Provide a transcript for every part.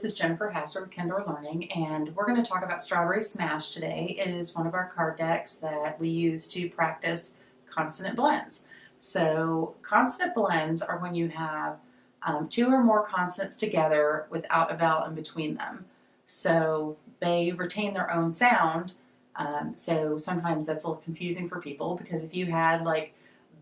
this is Jennifer Hasser with Kendore Learning, and we're going to talk about Strawberry Smash today. It is one of our card decks that we use to practice consonant blends. So consonant blends are when you have two or more consonants together without a vowel in between them. So they retain their own sound, so sometimes that's a little confusing for people, because if you had like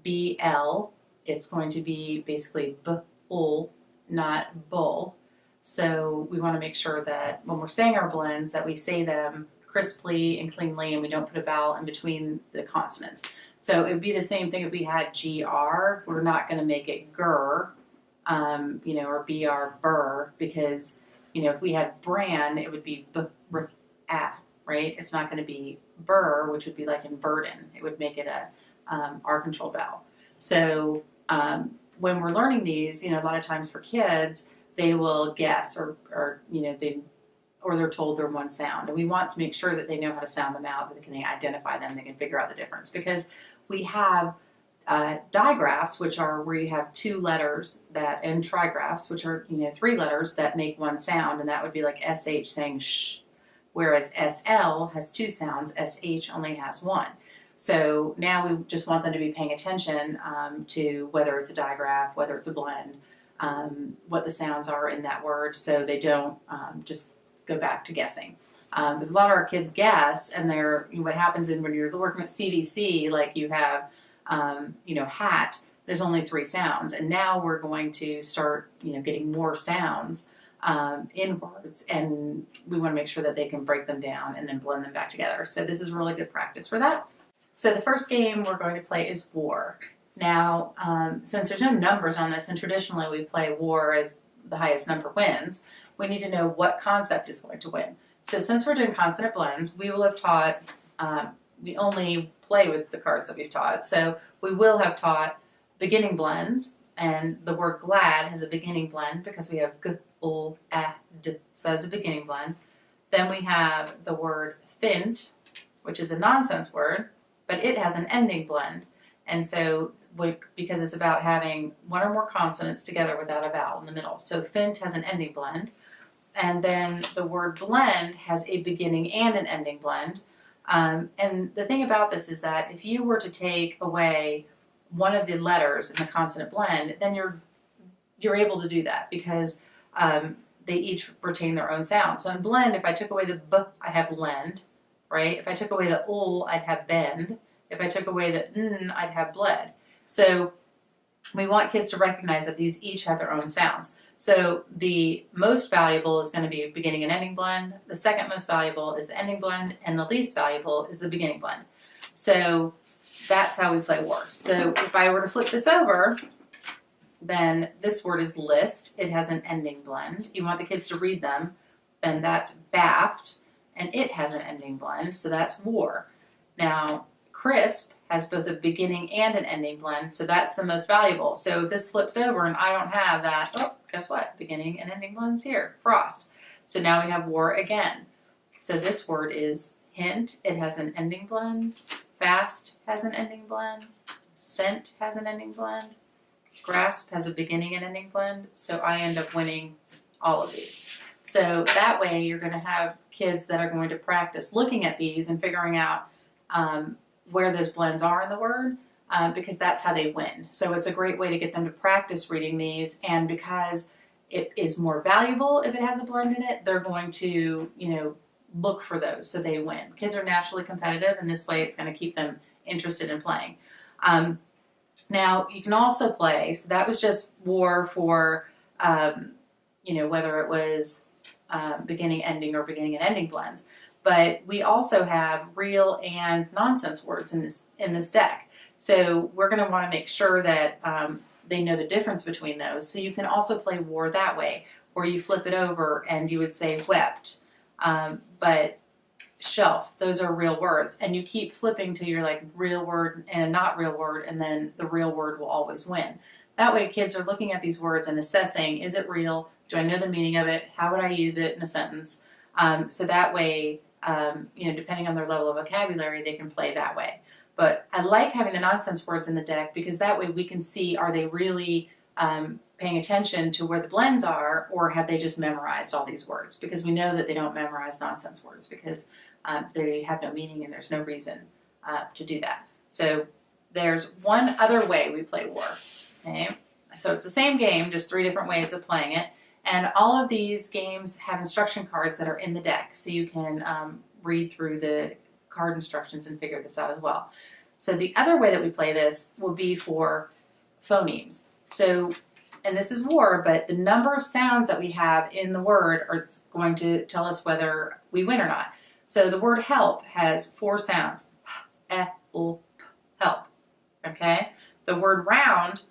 BL, it's going to be basically B-ul, not bull. So we want to make sure that when we're saying our blends that we say them crisply and cleanly, and we don't put a vowel in between the consonants. So it would be the same thing if we had GR. We're not going to make it gur, or BR, burr, because, if we had bran, it would be b-r-a, right? It's not going to be burr, which would be like in burden. It would make it a R control vowel. So when we're learning these, a lot of times for kids, they will guess or they're told they're one sound. And we want to make sure that they know how to sound them out, that they can identify them, they can figure out the difference. Because we have digraphs, which are where you have two letters, and trigraphs, which are, three letters that make one sound, and that would be like SH saying sh, whereas SL has two sounds, SH only has one. So now we just want them to be paying attention to whether it's a digraph, whether it's a blend, what the sounds are in that word, so they don't just go back to guessing. Because a lot of our kids guess, and what happens when you're working with CVC, like you have, hat, there's only three sounds, and now we're going to start, getting more sounds in words, and we want to make sure that they can break them down and then blend them back together. So this is really good practice for that. So the first game we're going to play is war. Now, since there's no numbers on this, and traditionally we play war as the highest number wins, we need to know what concept is going to win. So since we're doing consonant blends, we will have taught, we only play with the cards that we've taught, so we will have taught beginning blends, and the word glad has a beginning blend because we have g, ul, a, d, so that's a beginning blend. Then we have the word fint, which is a nonsense word, but it has an ending blend. And so, because it's about having one or more consonants together without a vowel in the middle. So fint has an ending blend. And then the word blend has a beginning and an ending blend. And the thing about this is that if you were to take away one of the letters in the consonant blend, then you're able to do that, because they each retain their own sound. So in blend, if I took away the b, I have lend, right? If I took away the ul, I'd have bend. If I took away the n, I'd have bled. So we want kids to recognize that these each have their own sounds. So the most valuable is going to be beginning and ending blend. The second most valuable is the ending blend, and the least valuable is the beginning blend. So that's how we play war. So if I were to flip this over, then this word is list. It has an ending blend. You want the kids to read them. Then that's baffed, and it has an ending blend. So that's war. Now, crisp has both a beginning and an ending blend, so that's the most valuable. So if this flips over and I don't have that, oh, guess what? Beginning and ending blends here, frost. So now we have war again. So this word is hint. It has an ending blend. Fast has an ending blend. Scent has an ending blend. Grasp has a beginning and ending blend. So I end up winning all of these. So that way you're going to have kids that are going to practice looking at these and figuring out where those blends are in the word, because that's how they win. So it's a great way to get them to practice reading these, and because it is more valuable if it has a blend in it, they're going to, look for those so they win. Kids are naturally competitive, and this way it's going to keep them interested in playing. Now, you can also play, so that was just war for, whether it was beginning, ending, or beginning and ending blends. But we also have real and nonsense words in this deck. So we're going to want to make sure that they know the difference between those. So you can also play war that way, where you flip it over and you would say wept. But shelf, those are real words. And you keep flipping till you're like real word and a not real word, and then the real word will always win. That way kids are looking at these words and assessing, is it real? Do I know the meaning of it? How would I use it in a sentence? So that way, depending on their level of vocabulary, they can play that way. But I like having the nonsense words in the deck, because that way we can see, are they really paying attention to where the blends are, or have they just memorized all these words? Because we know that they don't memorize nonsense words because they have no meaning and there's no reason to do that. So there's one other way we play war. Okay, so it's the same game, just 3 different ways of playing it. And all of these games have instruction cards that are in the deck, so you can read through the card instructions and figure this out as well. So the other way that we play this will be for phonemes. So, and this is war, but the number of sounds that we have in the word are going to tell us whether we win or not. So the word help has 4 sounds. Help. Okay? The word round,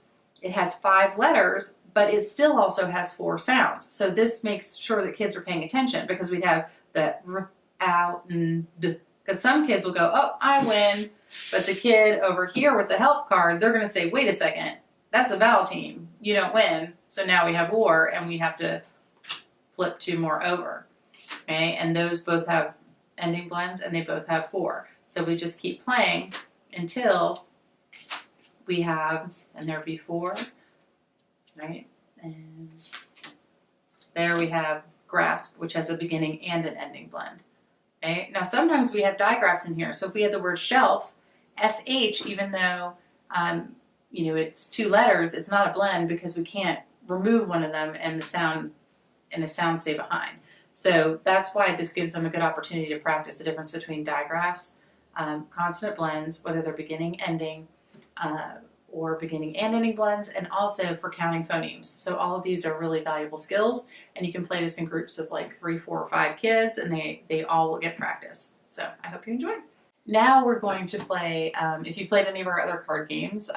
it has 5 letters, but it still also has 4 sounds. So this makes sure that kids are paying attention, because we'd have the r, out, and d. Because some kids will go, oh, I win. But the kid over here with the help card, they're going to say, wait a second, that's a vowel team. You don't win. So now we have war, and we have to flip 2 more over. Okay, and those both have ending blends, and they both have 4. So we just keep playing until we have, and there be 4, right? And there we have grasp, which has a beginning and an ending blend. Okay, now sometimes we have digraphs in here. So if we had the word shelf, SH, even though you know, it's 2 letters, it's not a blend because we can't remove one of them and the sound stay behind. So that's why this gives them a good opportunity to practice the difference between digraphs, consonant blends, whether they're beginning, ending, or beginning and ending blends, and also for counting phonemes. So all of these are really valuable skills, and you can play this in groups of like 3, 4, or 5 kids, and they all will get practice. So I hope you enjoy. Now we're going to play, if you played any of our other card games,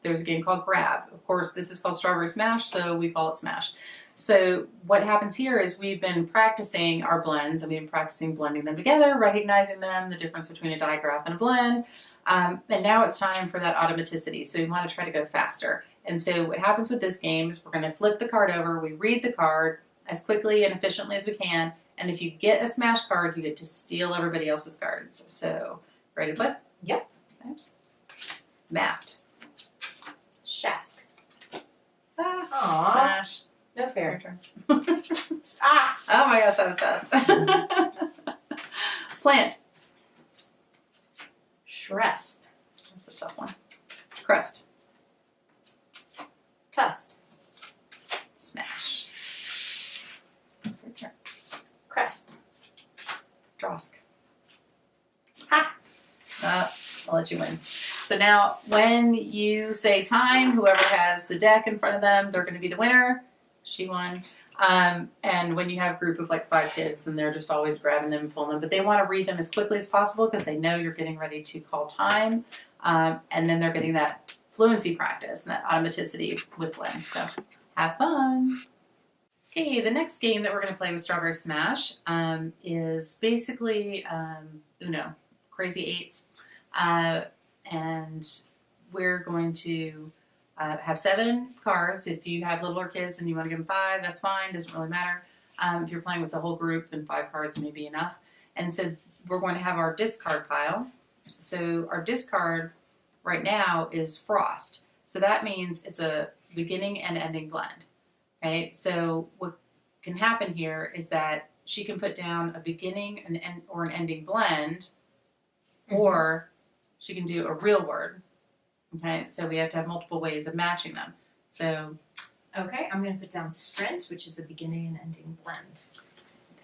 there's a game called Grab. Of course, this is called Strawberry Smash, so we call it Smash. So what happens here is we've been practicing our blends, and we've been practicing blending them together, recognizing them, the difference between a digraph and a blend. And now it's time for that automaticity. So we want to try to go faster. And so what happens with this game is we're going to flip the card over. We read the card as quickly and efficiently as we can. And if you get a smash card, you get to steal everybody else's cards. So, ready to play? Yep. Okay. Mapped. Shask. Smash. No fair. Your turn. Oh my gosh, that was fast. Plant. Shrest. That's a tough one. Crust. Tust. Smash. Your turn. Crest. Drosk. Ha! I'll let you win. So now, when you say time, whoever has the deck in front of them, they're going to be the winner. She won. And when you have a group of like 5 kids, then they're just always grabbing them and pulling them. But they want to read them as quickly as possible because they know you're getting ready to call time. And then they're getting that fluency practice and that automaticity with blends. So have fun. Okay, the next game that we're going to play with Strawberry Smash is basically Uno, Crazy Eights. And we're going to have 7 cards. If you have littler kids and you want to give them 5, that's fine. Doesn't really matter. If you're playing with the whole group, then 5 cards may be enough. And so we're going to have our discard pile. So our discard right now is Frost. So that means it's a beginning and ending blend. Okay, so what can happen here is that she can put down a beginning or an ending blend, or she can do a real word. Okay, so we have to have multiple ways of matching them. So, Okay, I'm going to put down Strent, which is a beginning and ending blend.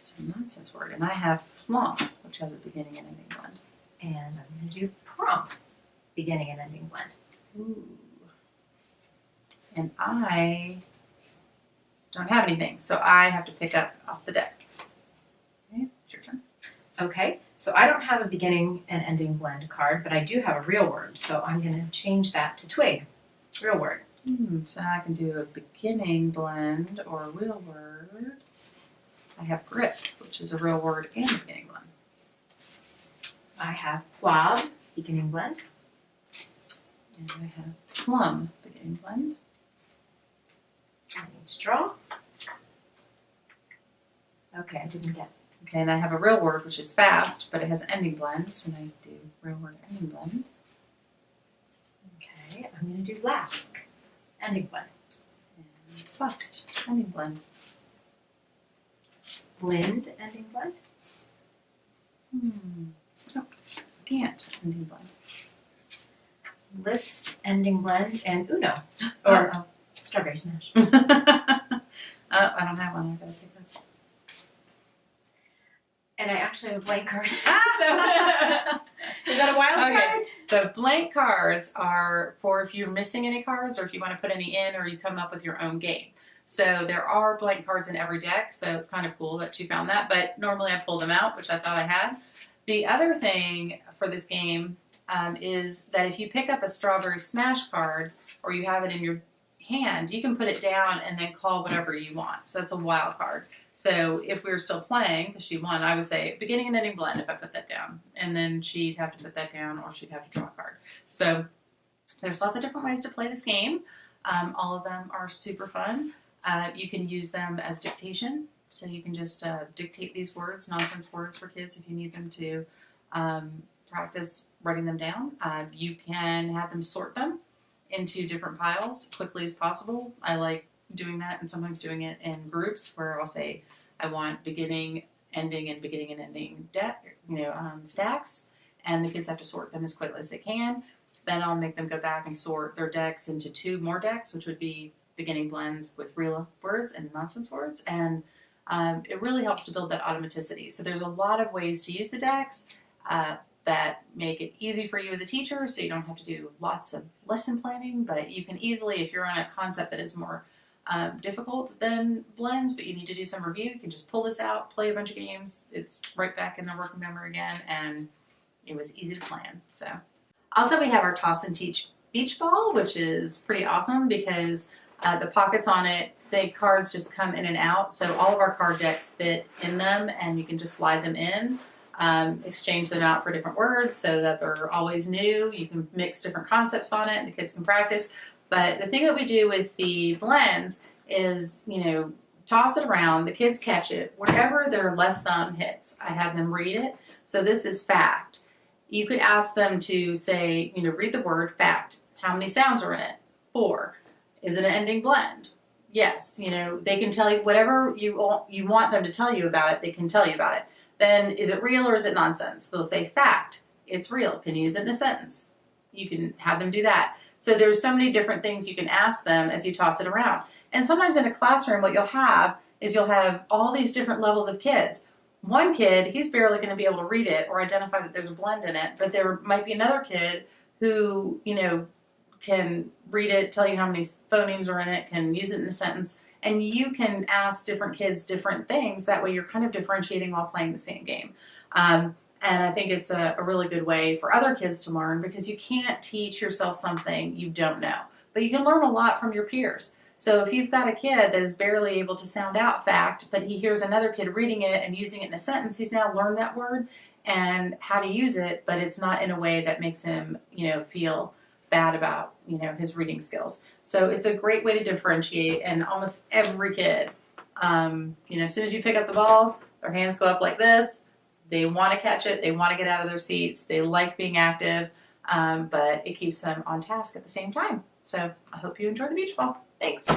it's a nonsense word. And I have Flump, which has a beginning and ending blend. And I'm going to do Prompt, beginning and ending blend. Ooh. And I don't have anything, so I have to pick up off the deck. Okay, it's your turn. Okay, so I don't have a beginning and ending blend card, but I do have a real word, so I'm going to change that to Twig, real word. So now I can do a beginning blend or a real word. I have grip, which is a real word and a beginning blend. I have Plob, beginning blend. And I have plum, beginning blend. I need to draw. Okay, I didn't get. Okay, and I have a real word, which is fast, but it has ending blend, so I do real word ending blend. Okay, I'm going to do Lask, ending blend. And Bust. Ending blend. Blend ending blend. Oh, can't. Ending blend. List ending blend and Uno. Or Oh. Strawberry Smash. I don't have one. I gotta take that. And I actually have a blank card. Ah! Is that a wild Okay. card? The blank cards are for if you're missing any cards or if you want to put any in or you come up with your own game. So there are blank cards in every deck, so it's kind of cool that you found that, but normally I pull them out, which I thought I had. The other thing for this game is that if you pick up a Strawberry Smash card or you have it in your hand, you can put it down and then call whatever you want. So that's a wild card. So if we were still playing, because she won, I would say beginning and ending blend if I put that down. And then she'd have to put that down or she'd have to draw a card. So there's lots of different ways to play this game. All of them are super fun. You can use them as dictation. So you can just dictate these words, nonsense words for kids if you need them to practice writing them down. You can have them sort them into different piles quickly as possible. I like doing that and sometimes doing it in groups where I'll say I want beginning, ending, and beginning and ending stacks, and the kids have to sort them as quickly as they can. Then I'll make them go back and sort their decks into 2 more decks, which would be beginning blends with real words and nonsense words, and it really helps to build that automaticity. So there's a lot of ways to use the decks that make it easy for you as a teacher, so you don't have to do lots of lesson planning, but you can easily, if you're on a concept that is more difficult than blends, but you need to do some review, you can just pull this out, play a bunch of games. It's right back in the working memory again, and it was easy to plan. So, also we have our Toss and Teach beach ball, which is pretty awesome because the pockets on it, the cards just come in and out. So all of our card decks fit in them, and you can just slide them in, exchange them out for different words so that they're always new. You can mix different concepts on it, and the kids can practice. But the thing that we do with the blends is, toss it around, the kids catch it, wherever their left thumb hits. I have them read it. So this is fact. You could ask them to say, read the word fact. How many sounds are in it? 4. Is it an ending blend? Yes. They can tell you whatever you want them to tell you about it, they can tell you about it. Then is it real or is it nonsense? They'll say fact. It's real. Can you use it in a sentence? You can have them do that. So there's so many different things you can ask them as you toss it around. And sometimes in a classroom, what you'll have all these different levels of kids. One kid, he's barely going to be able to read it or identify that there's a blend in it, but there might be another kid who, can read it, tell you how many phonemes are in it, can use it in a sentence, and you can ask different kids different things. That way you're kind of differentiating while playing the same game. And I think it's a really good way for other kids to learn because you can't teach yourself something you don't know. But you can learn a lot from your peers. So if you've got a kid that is barely able to sound out fact, but he hears another kid reading it and using it in a sentence, he's now learned that word and how to use it, but it's not in a way that makes him, feel bad about, his reading skills. So it's a great way to differentiate, and almost every kid, as soon as you pick up the ball, their hands go up like this. They want to catch it. They want to get out of their seats. They like being active, but it keeps them on task at the same time. So I hope you enjoy the beach ball. Thanks.